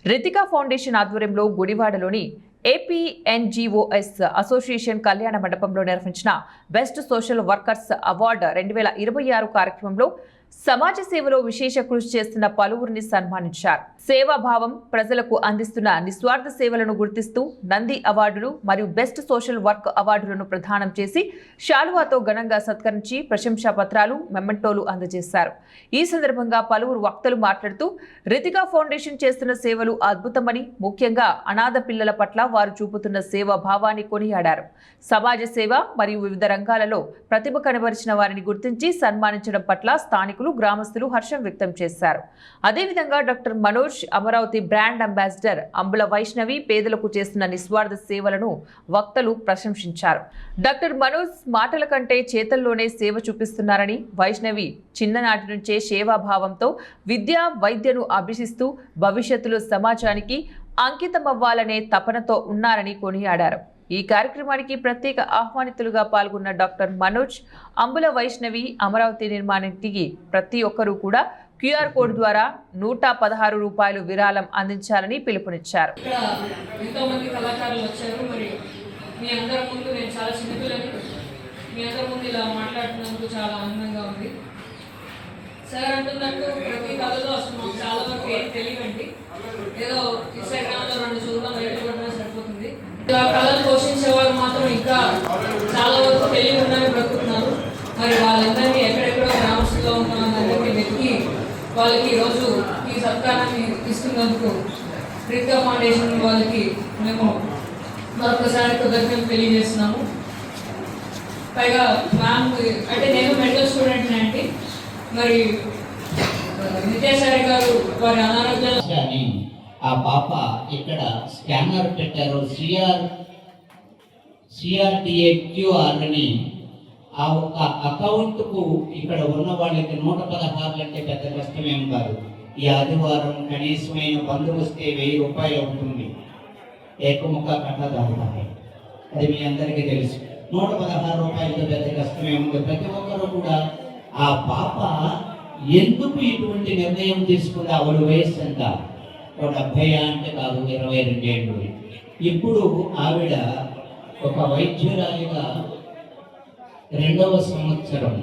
Ritika foundation ఆధ్వర్యంలో గుడివాడలోని ఏపీఎన్జీఓఎస్ association కళ్యాణ మండపంలో నిర్వహించిన బెస్ట్ సోషల్ వర్కర్స్ అవార్డు 2026 కార్యక్రమంలో సమాజ సేవలో విశేష కృషి చేస్తున్న పలువురిని సన్మానించారు. సేవాభావం ప్రజలకు అందిస్తున్న నిస్వార్థ సేవలను గుర్తిస్తూ నంది అవార్డులు మరియు బెస్ట్ సోషల్ వర్క్ అవార్డులను ప్రదానం చేసి శాలువాతో ఘనంగా సత్కరించి ప్రశంసా పత్రాలు, మెమెంటోలు అందజేశారు. ఈ సందర్భంగా పలువురు వక్తలు మాట్లాడుతూ రితికా ఫౌండేషన్ చేస్తున్న సేవలు అద్భుతమని, ముఖ్యంగా అనాథ పిల్లల పట్ల వారు చూపుతున్న సేవా భావాన్ని కొనియాడారు. సమాజ సేవ మరియు వివిధ రంగాలలో ప్రతిభ కనబరిచిన వారిని గుర్తించి సన్మానించడం పట్ల స్థానికులు, గ్రామస్తులు హర్షం వ్యక్తం చేశారు. అదేవిధంగా doctor Manoj Amaravati brand ambassador Ambula Vaishnavi పేదలకు చేస్తున్న నిస్వార్థ సేవలను వక్తలు ప్రశంసించారు. డాక్టర్ మనోజ్ మాటల కంటే చేతల్లోనే సేవ చూపిస్తున్నారని, వైష్ణవి చిన్ననాటి నుంచే సేవాభావంతో విద్య, వైద్యను అభ్యసిస్తూ భవిష్యత్తులో సమాజానికి అంకితమవ్వాలనే తపనతో ఉన్నారని కొనియాడారు. ఈ కార్యక్రమానికి ప్రత్యేక ఆహ్వానితులుగా పాల్గొన్న డాక్టర్ మనోజ్, అంబుల వైష్ణవి అమరావతి నిర్మాణానికి ప్రతి ఒక్కరూ కూడా QR కోడ్ ద్వారా 116 రూపాయలు విరాళం అందించాలని పిలుపునిచ్చారు. ఎంతో మంది కళాకారులు వచ్చారు. మరి మీ అందరి ముందు నేను చాలా చిన్నపిల్లని మీ అందరి ముందు ఇలా మాట్లాడుతున్నందుకు చాలా ఆనందంగా ఉంది. సార్ అంటున్నట్టు ప్రతి కళలో అసలు మాకు చాలా వరకు ఏం తెలియదండి. ఏదో ఇన్స్టాగ్రామ్లో 2 చూడడం, బయట కొట్టడం సరిపోతుంది. ఇలా కళలు పోషించేవారు మాత్రం ఇంకా చాలా వరకు తెలియకుండానే బ్రతుకుతున్నారు. మరి వాళ్ళందరినీ ఎక్కడెక్కడో గ్రామస్తుల్లో ఉన్న వాళ్ళందరికీ వెతికి వాళ్ళకి ఈరోజు ఈ సత్కారాన్ని ఇస్తున్నందుకు రితికా ఫౌండేషన్ వాళ్ళకి మేము మరొకసారి కృతజ్ఞతలు తెలియజేస్తున్నాము. పైగా మ్యామ్ అంటే నేను మెడికల్ స్టూడెంట్ అండి. మరి నిత్యాచారి గారు వారి అనారోగ్యాన్ని ఆ పాప ఇక్కడ స్కానర్ పెట్టారు, CRDAQR అని. ఆ ఒక్క అకౌంట్కు ఇక్కడ ఉన్న వాళ్ళకి 116 అంటే పెద్ద కష్టమేం కాదు. ఈ ఆదివారం కనీసమైన బంధు వస్తే 1000 రూపాయలు అవుతుంది. ఏకముఖ కట్టదారుతాయి, అది మీ అందరికీ తెలుసు. 116 రూపాయలతో పెద్ద కష్టమేముంది. ప్రతి ఒక్కరూ కూడా ఆ పాప ఎందుకు ఇటువంటి నిర్ణయం తీసుకుంది? ఆవిడ వయస్సు ఎంత? 70 అంటే కాదు, 22 ఏళ్ళు. ఇప్పుడు ఆవిడ ఒక వైద్యురాలిగా 2వ సంవత్సరం